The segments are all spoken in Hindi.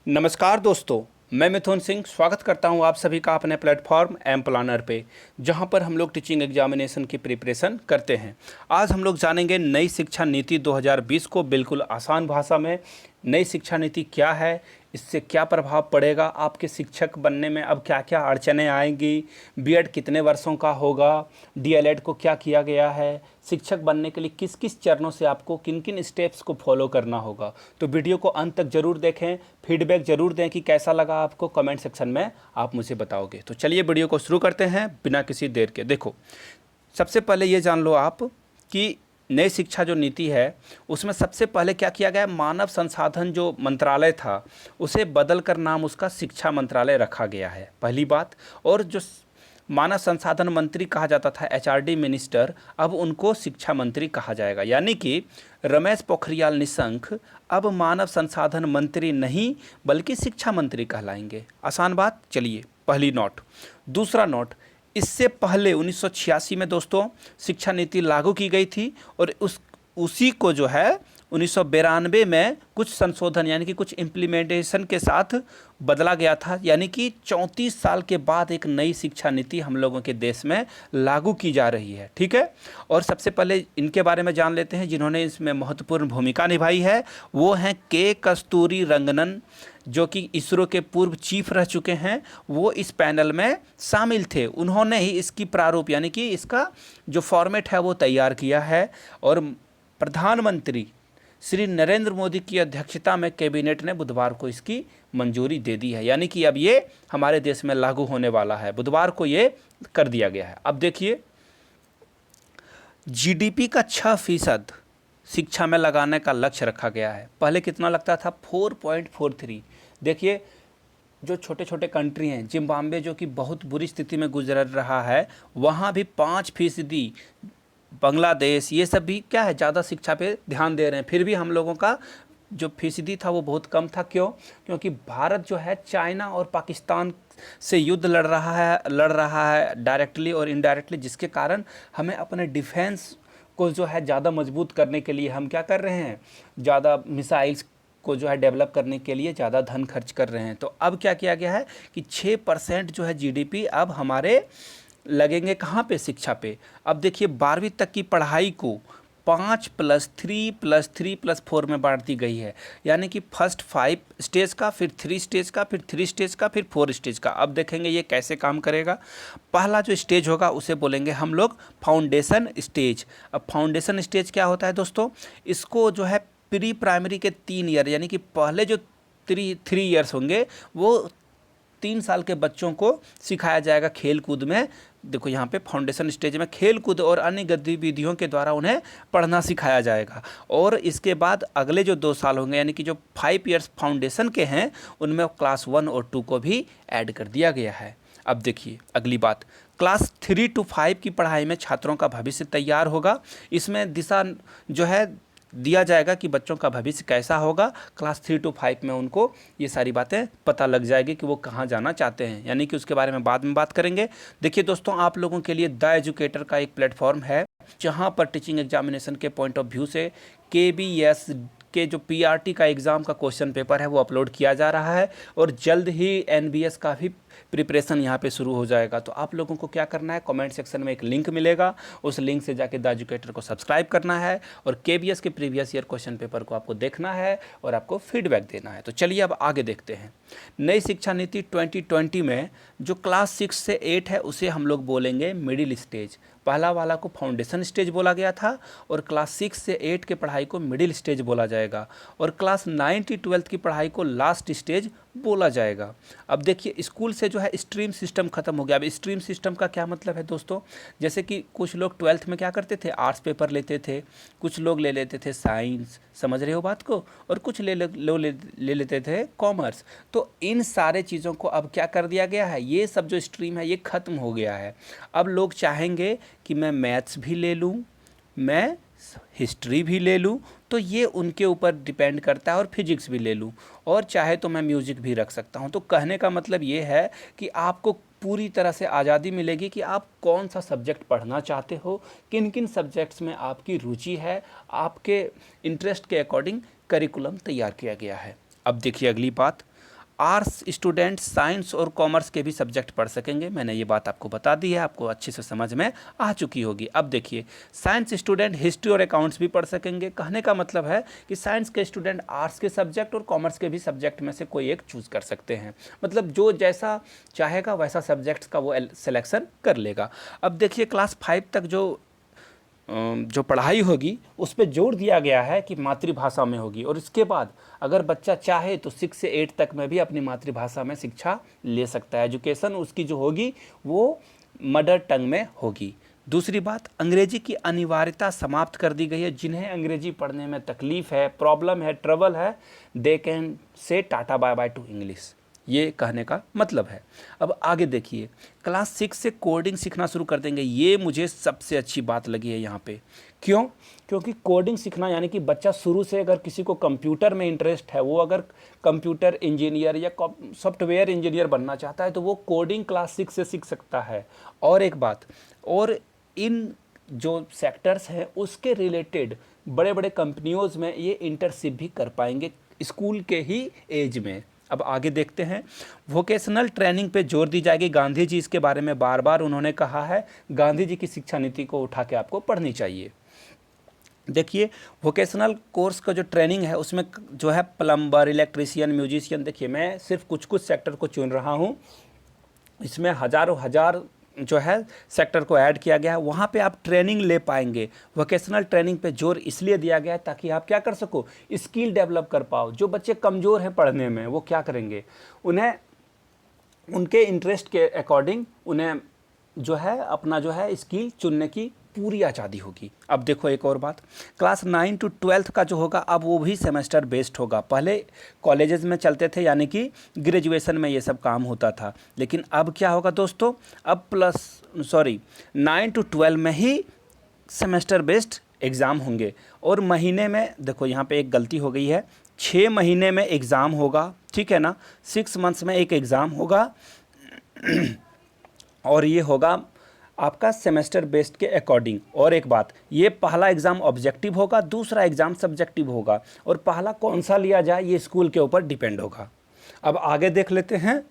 नमस्कार दोस्तों, मैं मिथुन सिंह स्वागत करता हूं आप सभी का अपने प्लेटफॉर्म एम प्लानर पे, जहां पर हम लोग टीचिंग एग्जामिनेशन की प्रिपरेशन करते हैं। आज हम लोग जानेंगे नई शिक्षा नीति 2020 को बिल्कुल आसान भाषा में। नई शिक्षा नीति क्या है, इससे क्या प्रभाव पड़ेगा, आपके शिक्षक बनने में अब क्या क्या अड़चनें आएंगी, बीएड कितने वर्षों का होगा, डीएलएड को क्या किया गया है, शिक्षक बनने के लिए किस किस चरणों से आपको किन किन स्टेप्स को फॉलो करना होगा। तो वीडियो को अंत तक जरूर देखें, फीडबैक जरूर दें कि कैसा लगा आपको, कमेंट सेक्शन में आप मुझे बताओगे। तो चलिए वीडियो को शुरू करते हैं बिना किसी देर के। देखो, सबसे पहले ये जान लो आप कि नई शिक्षा जो नीति है उसमें सबसे पहले क्या किया गया, मानव संसाधन जो मंत्रालय था उसे बदल कर नाम उसका शिक्षा मंत्रालय रखा गया है, पहली बात। और जो मानव संसाधन मंत्री कहा जाता था, एचआरडी मिनिस्टर, अब उनको शिक्षा मंत्री कहा जाएगा। यानी कि रमेश पोखरियाल निशंक अब मानव संसाधन मंत्री नहीं बल्कि शिक्षा मंत्री कहलाएंगे। आसान बात। चलिए, पहली नोट। दूसरा नोट, इससे पहले 1986 में दोस्तों शिक्षा नीति लागू की गई थी और उसी को जो है 1992 में कुछ संशोधन यानी कि कुछ इम्प्लीमेंटेशन के साथ बदला गया था। यानी कि 34 साल के बाद एक नई शिक्षा नीति हम लोगों के देश में लागू की जा रही है। ठीक है, और सबसे पहले इनके बारे में जान लेते हैं जिन्होंने इसमें महत्वपूर्ण भूमिका निभाई है। वो हैं के कस्तूरी रंगनन, जो कि इसरो के पूर्व चीफ रह चुके हैं। वो इस पैनल में शामिल थे। उन्होंने ही इसकी प्रारूप यानी कि इसका जो फॉर्मेट है वो तैयार किया है। और प्रधानमंत्री श्री नरेंद्र मोदी की अध्यक्षता में कैबिनेट ने बुधवार को इसकी मंजूरी दे दी है। यानी कि अब ये हमारे देश में लागू होने वाला है, बुधवार को ये कर दिया गया है। अब देखिए, जीडीपी का 6% शिक्षा में लगाने का लक्ष्य रखा गया है। पहले कितना लगता था, 4.43। देखिए, जो छोटे छोटे कंट्री हैं, जिम्बाब्वे जो कि बहुत बुरी स्थिति में गुजर रहा है, वहाँ भी 5%, बांग्लादेश, ये सब भी क्या है, ज़्यादा शिक्षा पे ध्यान दे रहे हैं। फिर भी हम लोगों का जो फीसदी था वो बहुत कम था। क्यों? क्योंकि भारत जो है चाइना और पाकिस्तान से युद्ध लड़ रहा है डायरेक्टली और इनडायरेक्टली, जिसके कारण हमें अपने डिफेंस को जो है ज़्यादा मजबूत करने के लिए हम क्या कर रहे हैं, ज़्यादा मिसाइल्स को जो है डेवलप करने के लिए ज़्यादा धन खर्च कर रहे हैं। तो अब क्या किया गया है कि 6% जो है जीडीपी अब हमारे लगेंगे कहाँ पे, शिक्षा पे। अब देखिए, 12वीं तक की पढ़ाई को 5+3+3+4 में बांट दी गई है। यानी कि फर्स्ट 5 स्टेज का, फिर 3 स्टेज का, फिर 3 स्टेज का, फिर 4 स्टेज का। अब देखेंगे ये कैसे काम करेगा। पहला जो स्टेज होगा उसे बोलेंगे हम लोग फाउंडेशन स्टेज। अब फाउंडेशन स्टेज क्या होता है दोस्तों, इसको जो है प्री प्राइमरी के 3 ईयर यानी कि पहले जो 3 ईयर्स होंगे वो 3 साल के बच्चों को सिखाया जाएगा खेल कूद में। देखो, यहाँ पे फाउंडेशन स्टेज में खेल कूद और अन्य गतिविधियों के द्वारा उन्हें पढ़ना सिखाया जाएगा। और इसके बाद अगले जो 2 साल होंगे यानी कि जो 5 ईयर्स फाउंडेशन के हैं, उनमें क्लास 1 और 2 को भी ऐड कर दिया गया है। अब देखिए अगली बात, क्लास 3 to 5 की पढ़ाई में छात्रों का भविष्य तैयार होगा। इसमें दिशा जो है दिया जाएगा कि बच्चों का भविष्य कैसा होगा। क्लास 3 to 5 में उनको ये सारी बातें पता लग जाएगी कि वो कहाँ जाना चाहते हैं, यानी कि उसके बारे में बाद में बात करेंगे। देखिए दोस्तों, आप लोगों के लिए द एजुकेटर का एक प्लेटफॉर्म है जहाँ पर टीचिंग एग्जामिनेशन के पॉइंट ऑफ व्यू से केबीएस के जो पीआरटी का एग्ज़ाम का क्वेश्चन पेपर है वो अपलोड किया जा रहा है और जल्द ही एनबीएस का भी प्रिपरेशन यहाँ पे शुरू हो जाएगा। तो आप लोगों को क्या करना है, कमेंट सेक्शन में एक लिंक मिलेगा, उस लिंक से जाके द एजुकेटर को सब्सक्राइब करना है और केबीएस के प्रीवियस ईयर क्वेश्चन पेपर को आपको देखना है और आपको फीडबैक देना है। तो चलिए अब आगे देखते हैं। नई शिक्षा नीति 2020 में जो क्लास 6 से 8 है उसे हम लोग बोलेंगे मिडिल स्टेज। पहला वाला को फाउंडेशन स्टेज बोला गया था और क्लास 6 से 8 के पढ़ाई को मिडिल स्टेज बोला जाएगा और क्लास 9 to 12 की पढ़ाई को लास्ट स्टेज बोला जाएगा। अब देखिए, स्कूल से जो है स्ट्रीम सिस्टम खत्म हो गया। अब स्ट्रीम सिस्टम का क्या मतलब है दोस्तों, जैसे कि कुछ लोग 12th में क्या करते थे, आर्ट्स पेपर लेते थे, कुछ लोग ले लेते थे साइंस, समझ रहे हो बात को, और कुछ ले लेते थे कॉमर्स। तो इन सारे चीज़ों को अब क्या कर दिया गया है, ये सब जो स्ट्रीम है ये ख़त्म हो गया है। अब लोग चाहेंगे कि मैं मैथ्स भी ले लूँ, मैं हिस्ट्री भी ले लूँ, तो ये उनके ऊपर डिपेंड करता है, और फिजिक्स भी ले लूँ, और चाहे तो मैं म्यूज़िक भी रख सकता हूँ। तो कहने का मतलब ये है कि आपको पूरी तरह से आज़ादी मिलेगी कि आप कौन सा सब्जेक्ट पढ़ना चाहते हो, किन किन सब्जेक्ट्स में आपकी रुचि है, आपके इंटरेस्ट के अकॉर्डिंग करिकुलम तैयार किया गया है। अब देखिए अगली बात, आर्ट्स स्टूडेंट साइंस और कॉमर्स के भी सब्जेक्ट पढ़ सकेंगे। मैंने ये बात आपको बता दी है, आपको अच्छे से समझ में आ चुकी होगी। अब देखिए, साइंस स्टूडेंट हिस्ट्री और अकाउंट्स भी पढ़ सकेंगे। कहने का मतलब है कि साइंस के स्टूडेंट आर्ट्स के सब्जेक्ट और कॉमर्स के भी सब्जेक्ट में से कोई एक चूज़ कर सकते हैं। मतलब जो जैसा चाहेगा वैसा सब्जेक्ट्स का वो सिलेक्शन कर लेगा। अब देखिए, क्लास 5 तक जो पढ़ाई होगी उस पर जोर दिया गया है कि मातृभाषा में होगी, और इसके बाद अगर बच्चा चाहे तो 6 से 8 तक में भी अपनी मातृभाषा में शिक्षा ले सकता है। एजुकेशन उसकी जो होगी वो मदर टंग में होगी। दूसरी बात, अंग्रेजी की अनिवार्यता समाप्त कर दी गई है। जिन्हें अंग्रेजी पढ़ने में तकलीफ़ है, प्रॉब्लम है, ट्रबल है, they can say tata bye bye to English, ये कहने का मतलब है। अब आगे देखिए, क्लास 6 से कोडिंग सीखना शुरू कर देंगे। ये मुझे सबसे अच्छी बात लगी है यहाँ पे। क्यों? क्योंकि कोडिंग सीखना यानी कि बच्चा शुरू से, अगर किसी को कंप्यूटर में इंटरेस्ट है, वो अगर कंप्यूटर इंजीनियर या सॉफ्टवेयर इंजीनियर बनना चाहता है तो वो कोडिंग क्लास 6 से सीख सकता है। और एक बात, और इन जो सेक्टर्स हैं उसके रिलेटेड बड़े बड़े कंपनियों में ये इंटर्नशिप भी कर पाएंगे स्कूल के ही एज में। अब आगे देखते हैं, वोकेशनल ट्रेनिंग पे जोर दी जाएगी। गांधी जी इसके बारे में बार बार उन्होंने कहा है, गांधी जी की शिक्षा नीति को उठा के आपको पढ़नी चाहिए। देखिए, वोकेशनल कोर्स का जो ट्रेनिंग है उसमें जो है प्लम्बर, इलेक्ट्रीशियन, म्यूजिशियन, देखिए मैं सिर्फ कुछ कुछ सेक्टर को चुन रहा हूँ, इसमें हज़ारों हज़ार जो है सेक्टर को ऐड किया गया है। वहाँ पे आप ट्रेनिंग ले पाएंगे। वोकेशनल ट्रेनिंग पे जोर इसलिए दिया गया है ताकि आप क्या कर सको, स्किल डेवलप कर पाओ। जो बच्चे कमज़ोर हैं पढ़ने में वो क्या करेंगे, उन्हें उनके इंटरेस्ट के अकॉर्डिंग उन्हें जो है अपना जो है स्किल चुनने की पूरी आज़ादी होगी। अब देखो एक और बात, क्लास 9 to 12 का जो होगा अब वो भी सेमेस्टर बेस्ड होगा। पहले कॉलेजेस में चलते थे यानी कि ग्रेजुएशन में ये सब काम होता था, लेकिन अब क्या होगा दोस्तों, अब 9 to 12 में ही सेमेस्टर बेस्ड एग्ज़ाम होंगे। और महीने में, देखो यहाँ पे एक गलती हो गई है, 6 महीने में एग्ज़ाम होगा, ठीक है ना, 6 मंथ्स में एक एग्ज़ाम होगा और ये होगा आपका सेमेस्टर बेस्ड के अकॉर्डिंग। और एक बात, ये पहला एग्ज़ाम ऑब्जेक्टिव होगा, दूसरा एग्ज़ाम सब्जेक्टिव होगा, और पहला कौन सा लिया जाए ये स्कूल के ऊपर डिपेंड होगा। अब आगे देख लेते हैं,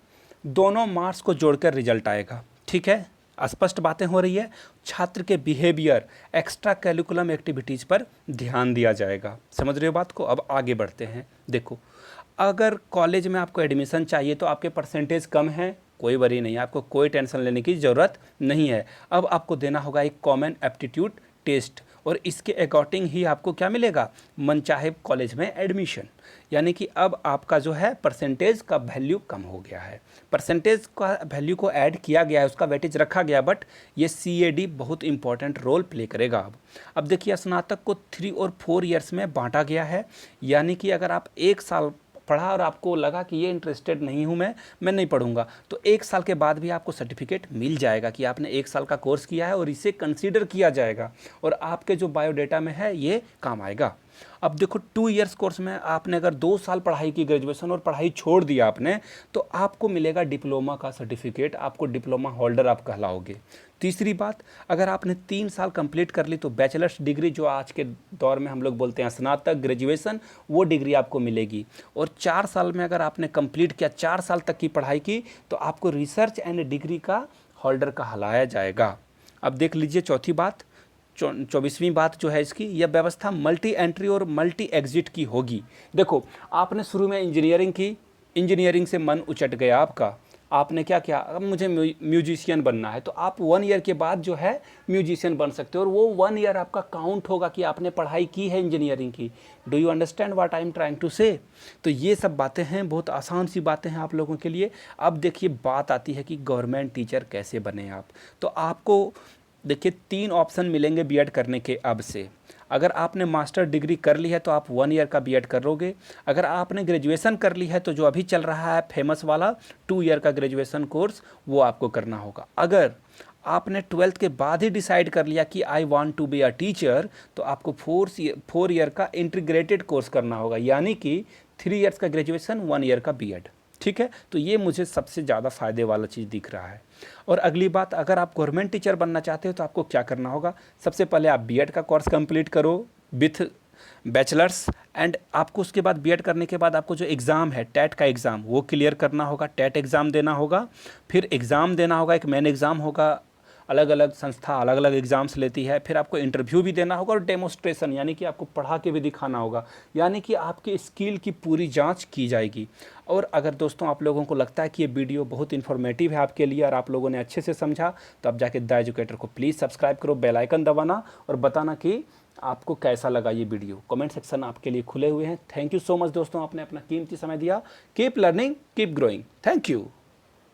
दोनों मार्क्स को जोड़कर रिजल्ट आएगा, ठीक है, स्पष्ट बातें हो रही है। छात्र के बिहेवियर, एक्स्ट्रा कैरिकुलम एक्टिविटीज़ पर ध्यान दिया जाएगा। समझ रहे हो बात को? अब आगे बढ़ते हैं। देखो, अगर कॉलेज में आपको एडमिशन चाहिए तो आपके परसेंटेज कम हैं, कोई वरी नहीं, आपको कोई टेंशन लेने की ज़रूरत नहीं है। अब आपको देना होगा एक कॉमन एप्टीट्यूड टेस्ट, और इसके अकॉर्डिंग ही आपको क्या मिलेगा, मनचाहे कॉलेज में एडमिशन। यानी कि अब आपका जो है परसेंटेज का वैल्यू कम हो गया है, परसेंटेज का वैल्यू को ऐड किया गया है, उसका वेटेज रखा गया, बट ये CAD बहुत इंपॉर्टेंट रोल प्ले करेगा। अब देखिए, स्नातक को 3 और 4 ईयर्स में बांटा गया है। यानी कि अगर आप 1 साल पढ़ा और आपको लगा कि ये इंटरेस्टेड नहीं हूँ मैं नहीं पढ़ूंगा, तो 1 साल के बाद भी आपको सर्टिफिकेट मिल जाएगा कि आपने 1 साल का कोर्स किया है, और इसे कंसीडर किया जाएगा और आपके जो बायोडाटा में है ये काम आएगा। अब देखो, 2 इयर्स कोर्स में आपने अगर 2 साल पढ़ाई की ग्रेजुएशन और पढ़ाई छोड़ दिया आपने, तो आपको मिलेगा डिप्लोमा का सर्टिफिकेट, आपको डिप्लोमा होल्डर आप कहलाओगे। तीसरी बात, अगर आपने 3 साल कंप्लीट कर ली तो बैचलर्स डिग्री, जो आज के दौर में हम लोग बोलते हैं स्नातक ग्रेजुएशन, वो डिग्री आपको मिलेगी। और 4 साल में अगर आपने कंप्लीट किया, 4 साल तक की पढ़ाई की, तो आपको रिसर्च एंड डिग्री का होल्डर कहलाया जाएगा। अब देख लीजिए चौथी बात, 24वीं बात जो है इसकी, यह व्यवस्था मल्टी एंट्री और मल्टी एग्जिट की होगी। देखो, आपने शुरू में इंजीनियरिंग की, इंजीनियरिंग से मन उचट गया आपका, आपने क्या किया, अब मुझे म्यूजिशियन बनना है, तो आप 1 ईयर के बाद जो है म्यूजिशियन बन सकते हो, और वो 1 ईयर आपका काउंट होगा कि आपने पढ़ाई की है इंजीनियरिंग की। Do you understand what I am trying to say? तो ये सब बातें हैं, बहुत आसान सी बातें हैं आप लोगों के लिए। अब देखिए, बात आती है कि गवर्नमेंट टीचर कैसे बने आप। तो आपको देखिए 3 ऑप्शन मिलेंगे बीएड करने के अब से। अगर आपने मास्टर डिग्री कर ली है तो आप 1 ईयर का बीएड करोगे। अगर आपने ग्रेजुएशन कर ली है तो जो अभी चल रहा है फेमस वाला 2 ईयर का ग्रेजुएशन कोर्स, वो आपको करना होगा। अगर आपने 12th के बाद ही डिसाइड कर लिया कि I want to be a teacher, तो आपको 4 ईयर का इंटीग्रेटेड कोर्स करना होगा, यानी कि 3 ईयर्स का ग्रेजुएशन, 1 ईयर का बीएड। ठीक है, तो ये मुझे सबसे ज़्यादा फ़ायदे वाला चीज़ दिख रहा है। और अगली बात, अगर आप गवर्नमेंट टीचर बनना चाहते हो तो आपको क्या करना होगा, सबसे पहले आप बीएड का कोर्स कंप्लीट करो विथ बैचलर्स एंड आपको उसके बाद बीएड करने के बाद आपको जो एग्ज़ाम है टेट का एग्ज़ाम वो क्लियर करना होगा, टेट एग्ज़ाम देना होगा, फिर एग्ज़ाम देना होगा, एक मेन एग्ज़ाम होगा, अलग अलग संस्था अलग अलग एग्ज़ाम्स लेती है, फिर आपको इंटरव्यू भी देना होगा और डेमोस्ट्रेशन यानी कि आपको पढ़ा के भी दिखाना होगा, यानी कि आपके स्किल की पूरी जांच की जाएगी। और अगर दोस्तों आप लोगों को लगता है कि ये वीडियो बहुत इन्फॉर्मेटिव है आपके लिए और आप लोगों ने अच्छे से समझा, तो आप जाके द एजुकेटर को प्लीज़ सब्सक्राइब करो, बेल आइकन दबाना और बताना कि आपको कैसा लगा ये वीडियो। कमेंट सेक्शन आपके लिए खुले हुए हैं। थैंक यू सो मच दोस्तों, आपने अपना कीमती समय दिया। Keep learning, keep growing. Thank you.